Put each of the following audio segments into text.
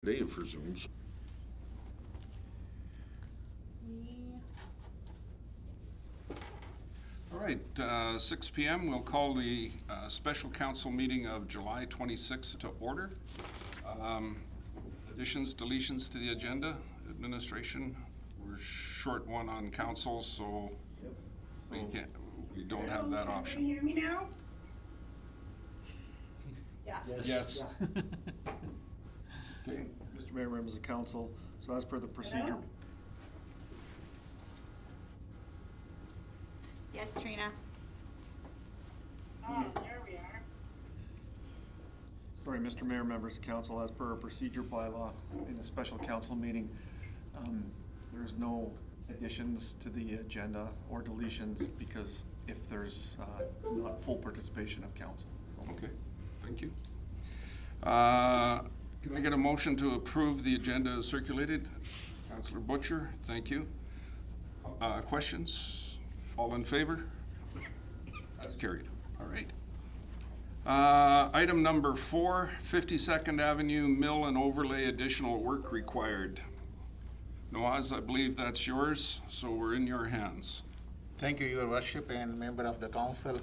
Day for Zooms. All right, 6 p.m. We'll call the special council meeting of July 26th to order. Additions, deletions to the agenda, administration. We're short one on council, so we don't have that option. Can you hear me now? Yeah. Yes. Okay. Mr. Mayor, members of council, so as per the procedure. Yes, Trina. Oh, there we are. Sorry, Mr. Mayor, members of council, as per our procedure bylaw in a special council meeting, there's no additions to the agenda or deletions because if there's not full participation of council. So. Okay, thank you. Can I get a motion to approve the agenda as circulated? Councillor Butcher, thank you. Questions? All in favor? That's carried. All right. Item number 4, 52nd Avenue Mill and Overlay additional work required. Noaz, I believe that's yours, so we're in your hands. Thank you, Your Worship and member of the council.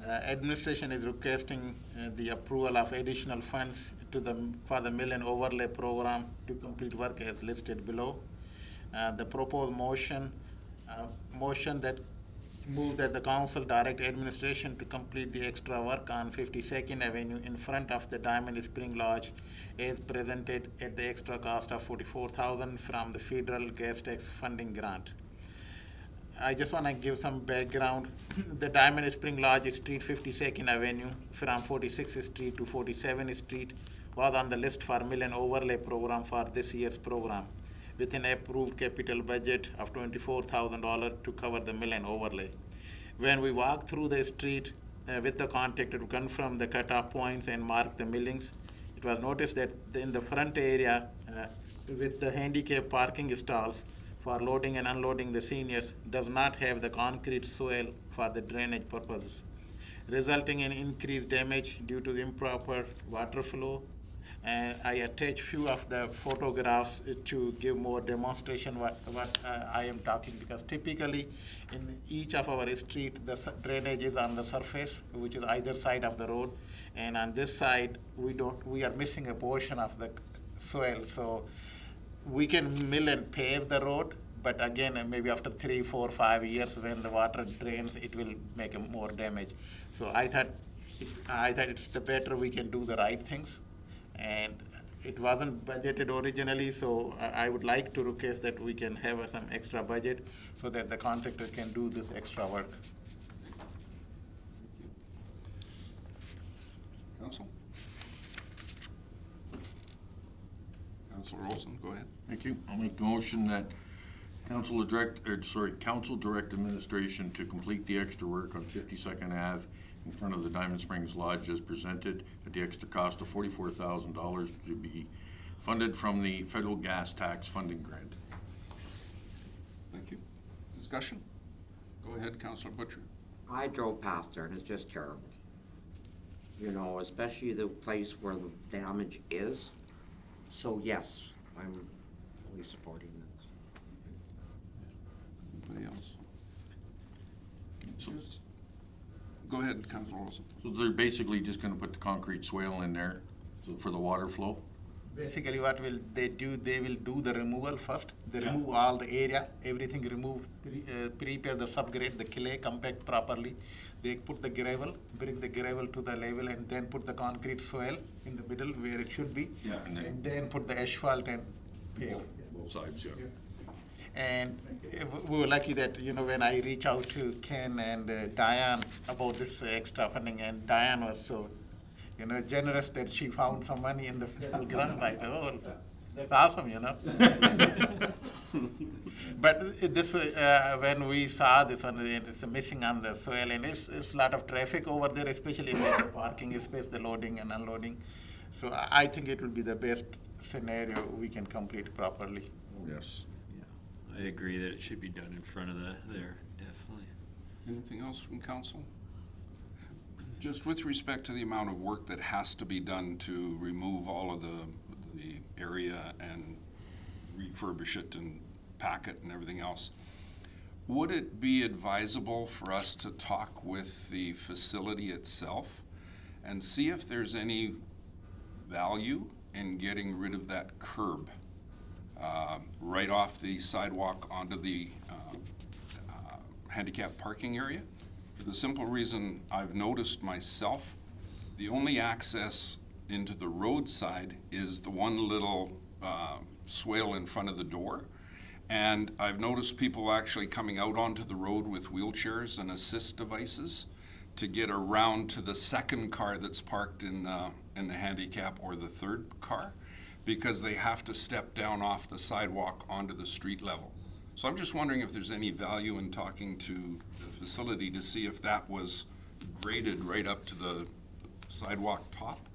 Administration is requesting the approval of additional funds for the mill and overlay program to complete work as listed below. The proposed motion that move that the council direct administration to complete the extra work on 52nd Avenue in front of the Diamond Spring Lodge as presented at the extra cost of $44,000 from the federal gas tax funding grant. I just want to give some background. The Diamond Spring Lodge Street 52nd Avenue from 46th Street to 47th Street was on the list for mill and overlay program for this year's program with an approved capital budget of $24,000 to cover the mill and overlay. When we walked through the street with the contractor to confirm the cutoff points and mark the millings, it was noticed that in the front area with the handicap parking stalls for loading and unloading the seniors does not have the concrete soil for the drainage purposes, resulting in increased damage due to the improper water flow. And I attach few of the photographs to give more demonstration what I am talking, because typically in each of our street the drainage is on the surface, which is either side of the road, and on this side we are missing a portion of the soil. So we can mill and pave the road, but again, maybe after 3, 4, 5 years when the water drains, it will make more damage. So I thought it's the better we can do the right things. And it wasn't budgeted originally, so I would like to request that we can have some extra budget so that the contractor can do this extra work. Council? Councillor Olson, go ahead. Thank you. I'll make the motion that council direct administration to complete the extra work on 52nd Ave in front of the Diamond Springs Lodge as presented at the extra cost of $44,000 to be funded from the federal gas tax funding grant. Thank you. Discussion? Go ahead, Councillor Butcher. I drove past there and it's just terrible. You know, especially the place where the damage is. So yes, I'm fully supporting this. Anybody else? Go ahead, Councillor Olson. So they're basically just going to put the concrete swale in there for the water flow? Basically what will they do, they will do the removal first. They remove all the area, everything remove, prepare the subgrade, the clay, compact properly. They put the gravel, bring the gravel to the level, and then put the concrete soil in the middle where it should be. Yeah, and then put the asphalt and pave. Both sides, yeah. And we were lucky that, you know, when I reached out to Ken and Diane about this extra funding, and Diane was so, you know, generous that she found some money in the federal grant. I thought, oh, that's awesome, you know. But this, when we saw this one, it's missing on the soil, and it's a lot of traffic over there, especially in the parking space, the loading and unloading. So I think it will be the best scenario we can complete properly. Yes. I agree that it should be done in front of there, definitely. Anything else from council? Just with respect to the amount of work that has to be done to remove all of the the area and refurbish it and pack it and everything else. Would it be advisable for us to talk with the facility itself and see if there's any value in getting rid of that curb right off the sidewalk onto the handicap parking area? For the simple reason I've noticed myself, the only access into the roadside is the one little swale in front of the door. And I've noticed people actually coming out onto the road with wheelchairs and assist devices to get around to the second car that's parked in the handicap or the third car, because they have to step down off the sidewalk onto the street level. So I'm just wondering if there's any value in talking to the facility to see if that was graded right up to the sidewalk top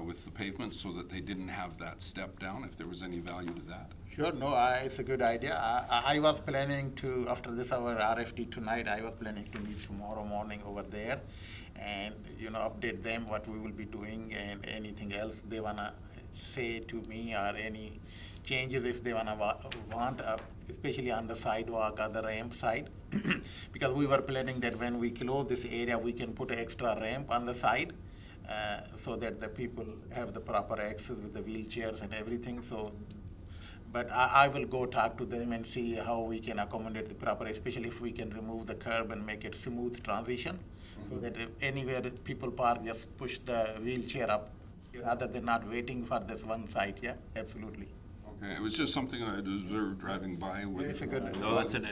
with the pavement so that they didn't have that step down, if there was any value to that. Sure, no, it's a good idea. I was planning to, after this our RFD tonight, I was planning to meet tomorrow morning over there and, update them what we will be doing and anything else they wanna say to me, or any changes if they wanna want, especially on the sidewalk or the ramp side. Because we were planning that when we close this area, we can put an extra ramp on the side, so that the people have the proper access with the wheelchairs and everything. So, but I will go talk to them and see how we can accommodate the proper, especially if we can remove the curb and make it smooth transition, so that if anywhere that people park, just push the wheelchair up, rather than not waiting for this one side. Yeah, absolutely. Okay, it was just something I observed driving by. With, It's a good, No, that's an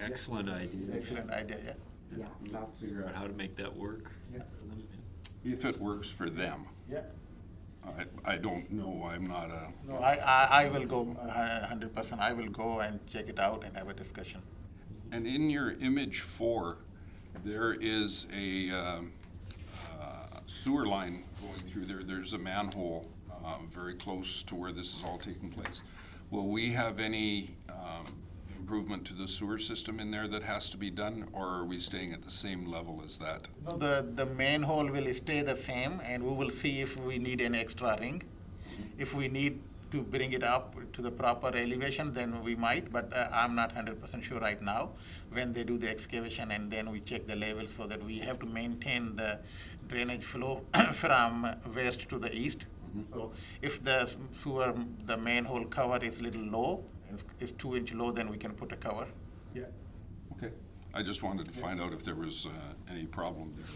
excellent idea. excellent idea. Yeah. Yeah, that's, Figure out how to make that work. Yeah. if it works for them. Yeah. I don't know, I'm not a, No, I will go 100%. I will go and check it out and have a discussion. and in your image 4, there is a sewer line going through there. There's a manhole very close to where this is all taking place. Will we have any improvement to the sewer system in there that has to be done, or are we staying at the same level as that? No, the manhole will stay the same, and we will see if we need an extra ring. If we need to bring it up to the proper elevation, then we might, but I'm not 100% sure right now. When they do the excavation and then we check the level, so that we have to maintain the drainage flow from west to the east. So if the sewer, the manhole cover is little low, is 2-inch low, then we can put a cover. Yeah. Okay, I just wanted to find out if there was any problem there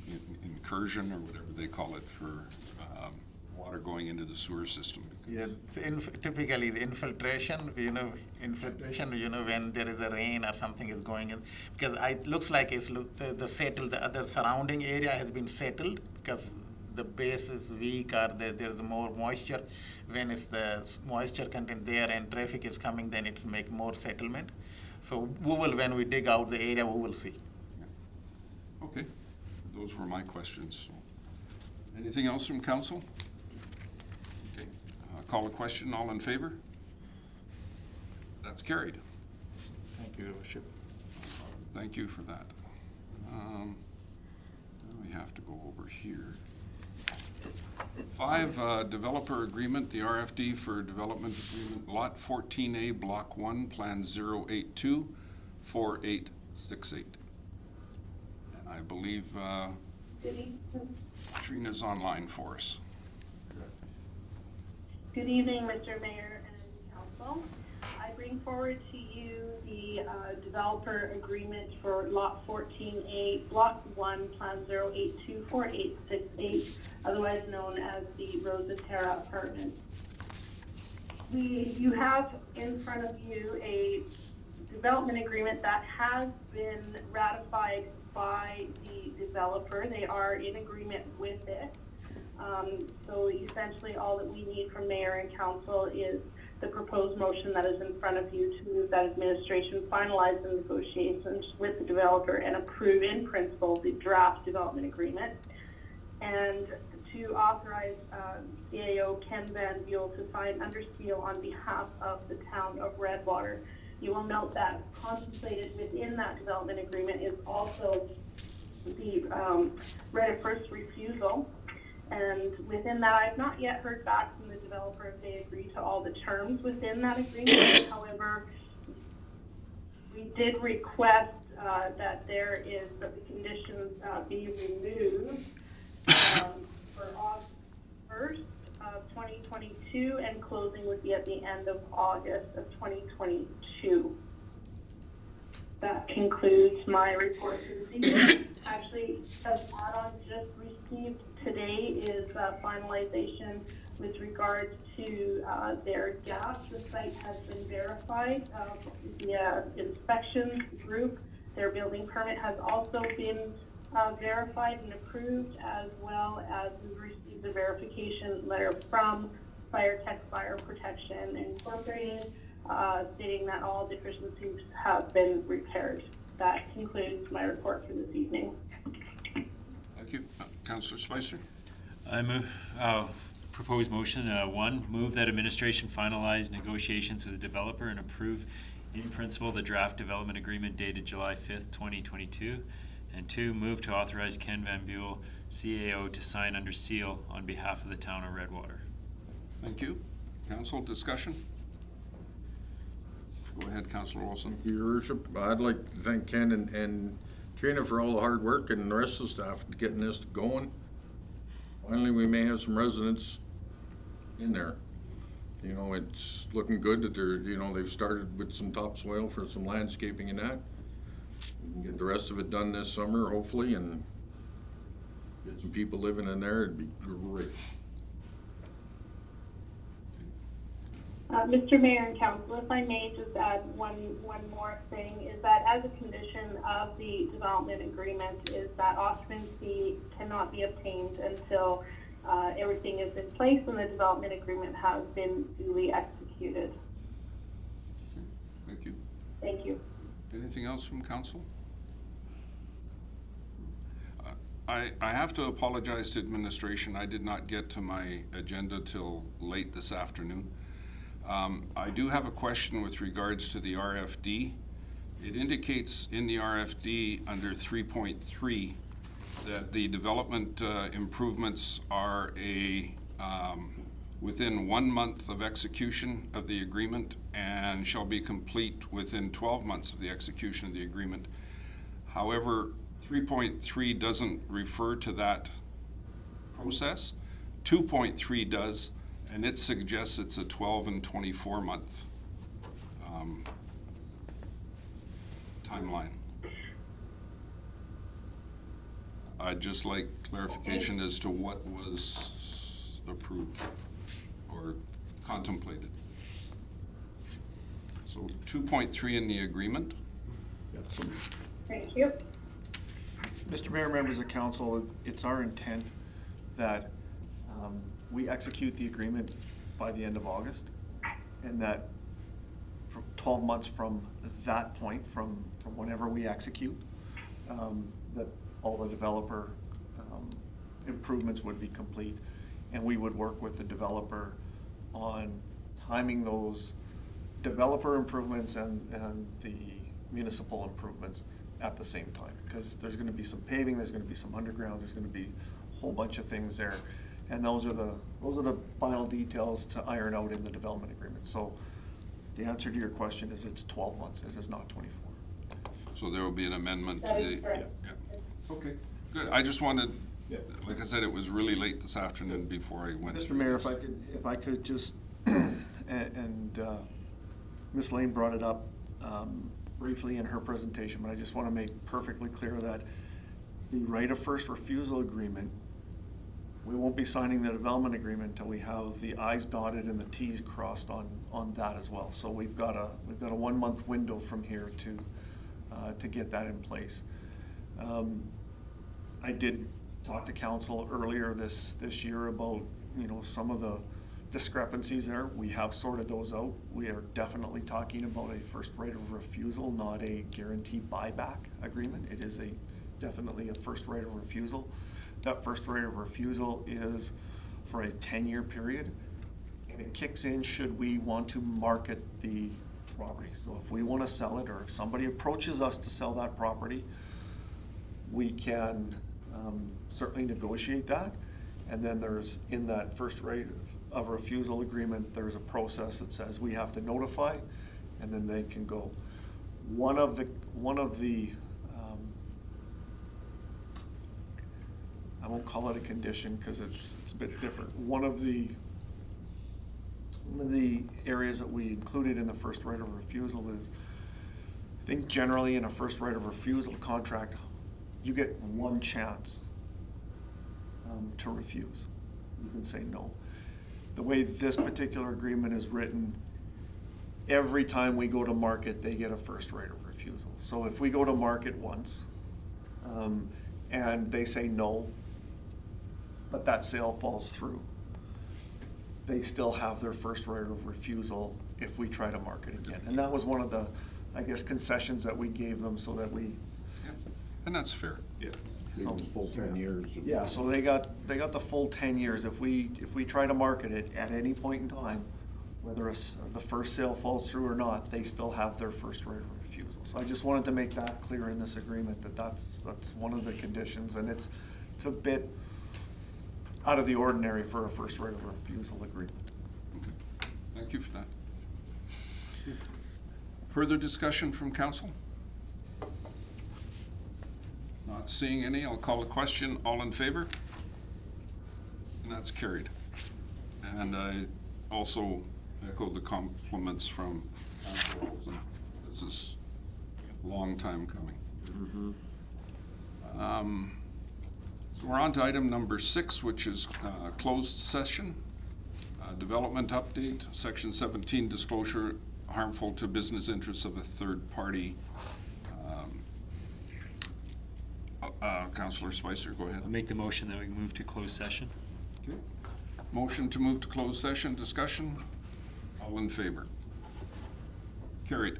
with incursion, or whatever they call it, for water going into the sewer system. Yeah, typically the infiltration, when there is a rain or something is going in, because it looks like the other surrounding area has been settled, because the base is weak, or there's more moisture. When it's the moisture content there and traffic is coming, then it's make more settlement. So we will, when we dig out the area, we will see. Okay, those were my questions. So, anything else from council? Okay, call a question, all in favor? That's carried. Thank you, Your Worship. Thank you for that. Now we have to go over here. 5, developer agreement, the RFD for development agreement, lot 14A, block 1, plan 0824868. And I believe Trina's online for us. Good evening, Mr. Mayor and Council. I bring forward to you the developer agreement for Lot 14A, Block 1, Plan 0824868, otherwise known as the Rosa Terra Apartments. You have in front of you a development agreement that has been ratified by the developer. They are in agreement with it. So essentially all that we need from Mayor and Council is the proposed motion that is in front of you to move that administration finalize the negotiations with the developer and approve in principle the draft development agreement, and to authorize CAO Ken Van Buell to sign under seal on behalf of the town of Redwater. You will note that contemplated within that development agreement is also the right of first refusal. And within that, I've not yet heard back from the developer if they agree to all the terms within that agreement. However, we did request that the conditions be removed for August 1st of 2022, and closing would be at the end of August of 2022. That concludes my report for this evening. Actually, an add-on just received today is finalization with regards to their gas. The site has been verified via inspection group. Their building permit has also been verified and approved, as well as we've received a verification letter from FireTech Fire Protection Incorporated, stating that all deficiencies have been repaired. That concludes my report for this evening. Thank you. Councillor Spicer? I move, proposed motion, one, move that administration finalize negotiations with the developer and approve in principle the draft development agreement dated July 5th, 2022. And two, move to authorize Ken Van Buell, CAO, to sign under seal on behalf of the town of Redwater. Thank you. Council, discussion? Go ahead, Councillor Wilson. Your worship, I'd like to thank Ken and Trina for all the hard work and the rest of the staff getting this going. Finally, we may have some residents in there. You know, it's looking good that they've started with some topsoil for some landscaping and that. We can get the rest of it done this summer, hopefully, and get some people living in there. It'd be great. Mr. Mayor and Council, if I may just add one more thing, is that as a condition of the development agreement is that occupancy cannot be obtained until everything is in place and the development agreement has been duly executed. Thank you. Thank you. Anything else from council? I have to apologize to administration. I did not get to my agenda till late this afternoon. I do have a question with regards to the RFD. It indicates in the RFD under 3.3 that the development improvements are within 1 month of execution of the agreement and shall be complete within 12 months of the execution of the agreement. However, 3.3 doesn't refer to that process. 2.3 does, and it suggests it's a 12 and 24 month timeline. I'd just like clarification as to what was approved or contemplated. So 2.3 in the agreement. Yes. Thank you. Mr. Mayor, members of council, it's our intent that we execute the agreement by the end of August, and that for 12 months from that point, from whenever we execute, that all the developer improvements would be complete, and we would work with the developer on timing those developer improvements and the municipal improvements at the same time, because there's going to be some paving, there's going to be some underground, there's going to be a whole bunch of things there, and those are the final details to iron out in the development agreement. So the answer to your question is it's 12 months. It is not 24. So there will be an amendment to That the. is correct. Yeah. Okay, good. I just wanted, like I said, it was really late this afternoon before I went. Mr. through Mayor, this. if I could just, and Ms. Lane brought it up briefly in her presentation, but I just want to make perfectly clear that the right of first refusal agreement, we won't be signing the development agreement until we have the I's dotted and the T's crossed on that as well. So we've got a 1 month window from here to get that in place. I did talk to council earlier this year about some of the discrepancies there. We have sorted those out. We are definitely talking about a first right of refusal, not a guaranteed buyback agreement. It is definitely a first right of refusal. That first right of refusal is for a 10-year period, and it kicks in should we want to market the property. So if we want to sell it, or if somebody approaches us to sell that property, we can certainly negotiate that, And then there's, in that first right of refusal agreement, there's a process that says we have to notify, and then they can go. One of the, I won't call it a condition because it's a bit different. One of the areas that we included in the first right of refusal is, I think generally in a first right of refusal contract, you get one chance to refuse. You can say no. The way this particular agreement is written, every time we go to market, they get a first right of refusal. So if we go to market once, and they say no, but that sale falls through, they still have their first right of refusal if we try to market again. And that was one of the, I guess, concessions that we gave them so that we. Yeah. And that's fair. Yeah. Give them full 10 years. Yeah, so they got the full 10 years. If we try to market it at any point in time, whether the first sale falls through or not, they still have their first right of refusal. So I just wanted to make that clear in this agreement, that's one of the conditions, and it's a bit out of the ordinary for a first right of refusal agreement. Okay. Thank you for that. Further discussion from council? Not seeing any, I'll call a question. All in favor? And that's carried. And I also echo the compliments from Councilor Olson. This is a long time coming. So we're on to item number 6, which is closed session. Development update, section 17, disclosure harmful to business interests of a third party. Councillor Spicer, go ahead. I'll make the motion that we move to closed session. Okay. Motion to move to closed session, discussion. All in favor? Carried.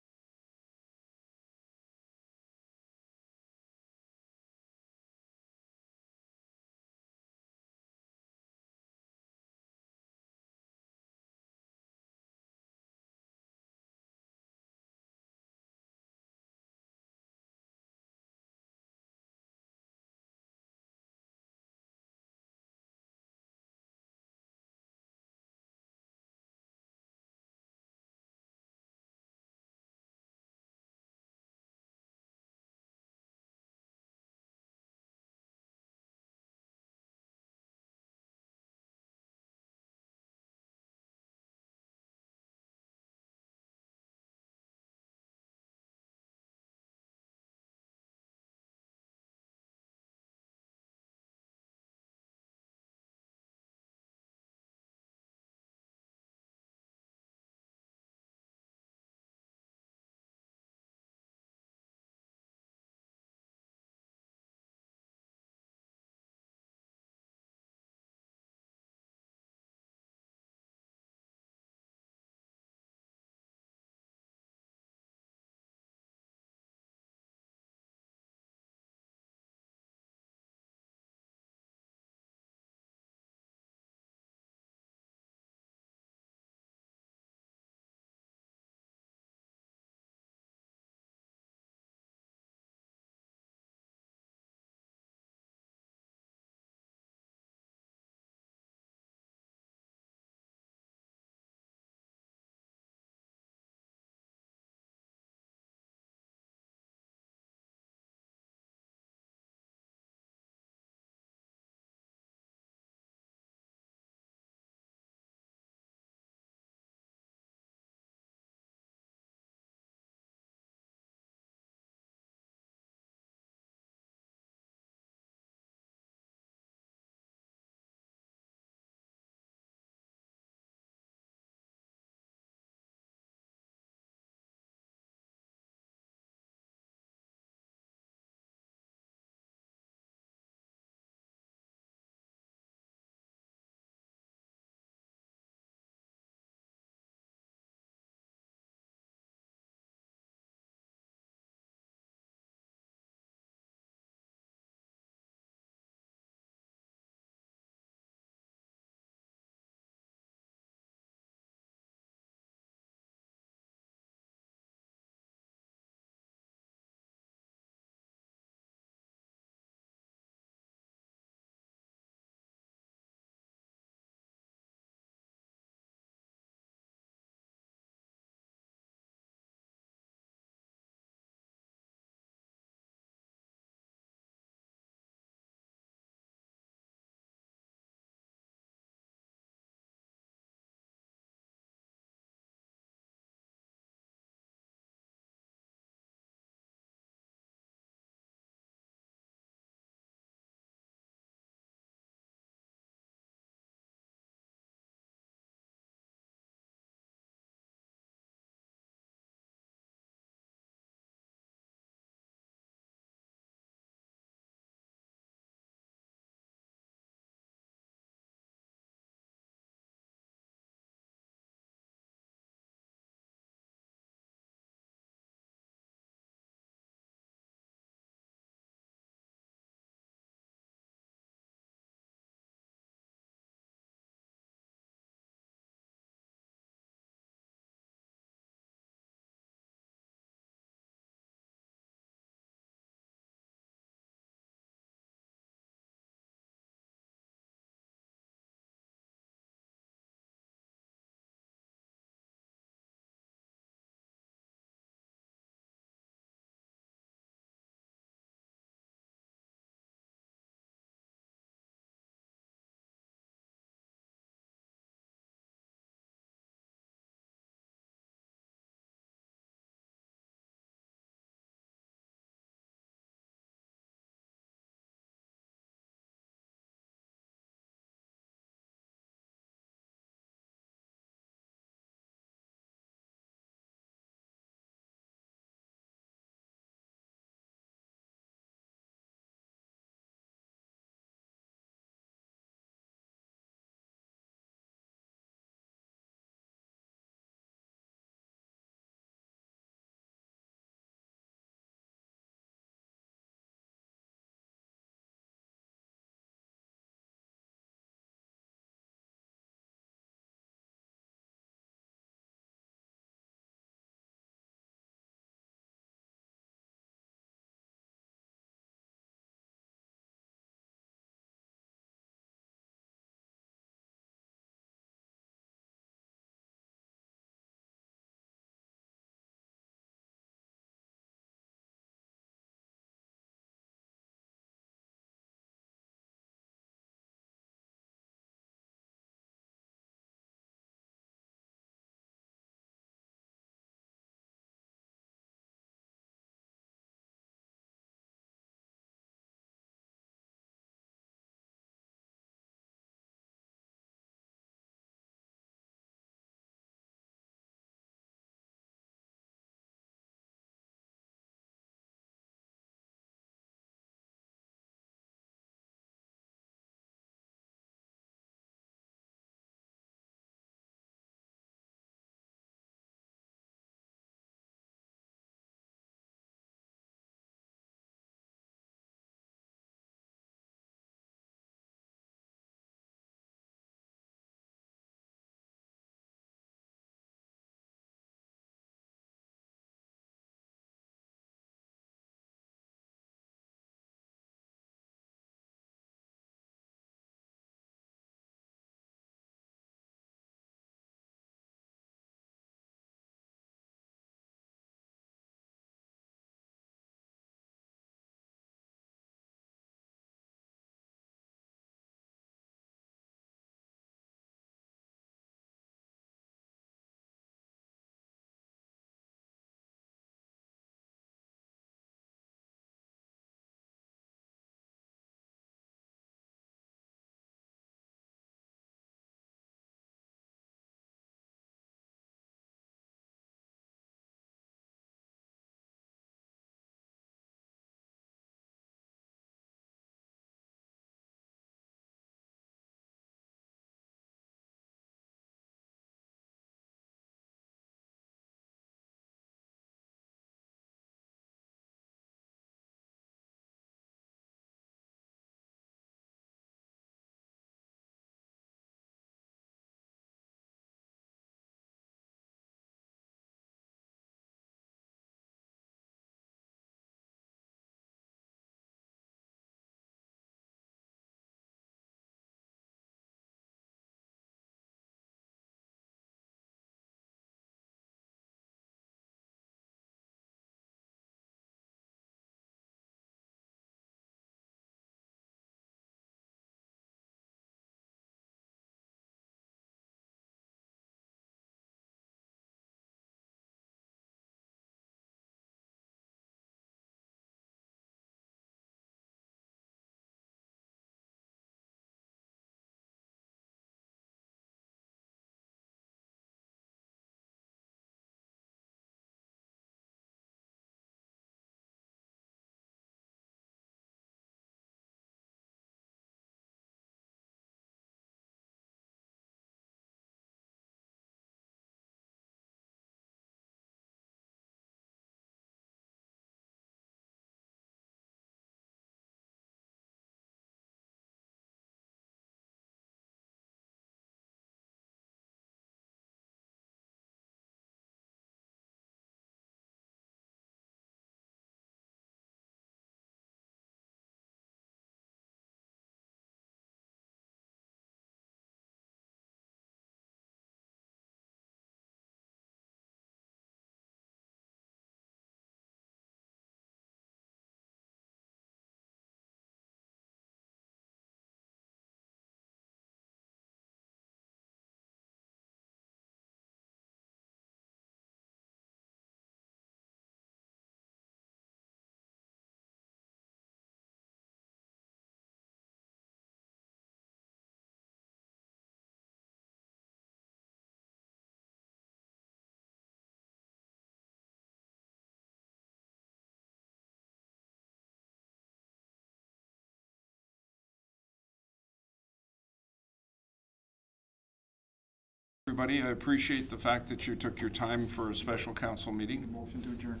everybody. I appreciate the fact that you took your time for a special council meeting. Motion to adjourn.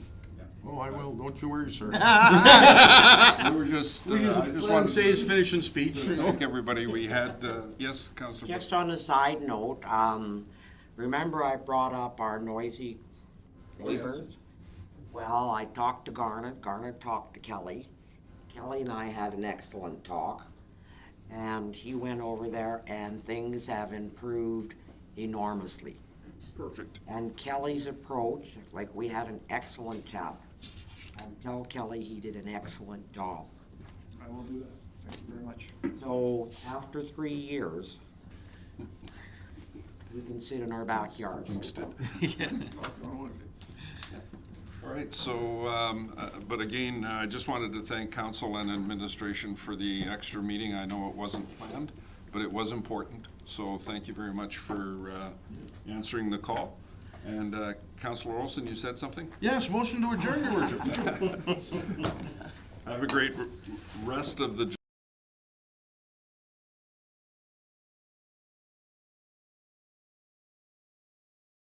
Oh, I will, don't you worry, sir. We were just, I just Let him wanted say his to finishing speech, you know? thank everybody. We had, yes, Councillor Brooks? Just on a side note, remember I brought up our noisy neighbors? Well, I talked to Garnet, Garnet talked to Kelly. Kelly and I had an excellent talk. And he went over there and things have improved enormously. Perfect. And Kelly's approach, like we had an excellent chat. And tell Kelly he did an excellent job. I will do that. Thank you very much. So after 3 years, we can sit in our backyard. All right, so, but again, I just wanted to thank council and administration for the extra meeting. I know it wasn't planned, but it was important. So thank you very much for answering the call. And Councillor Olson, you said something? Yes, motion to adjourn, your worship. Have a great rest of the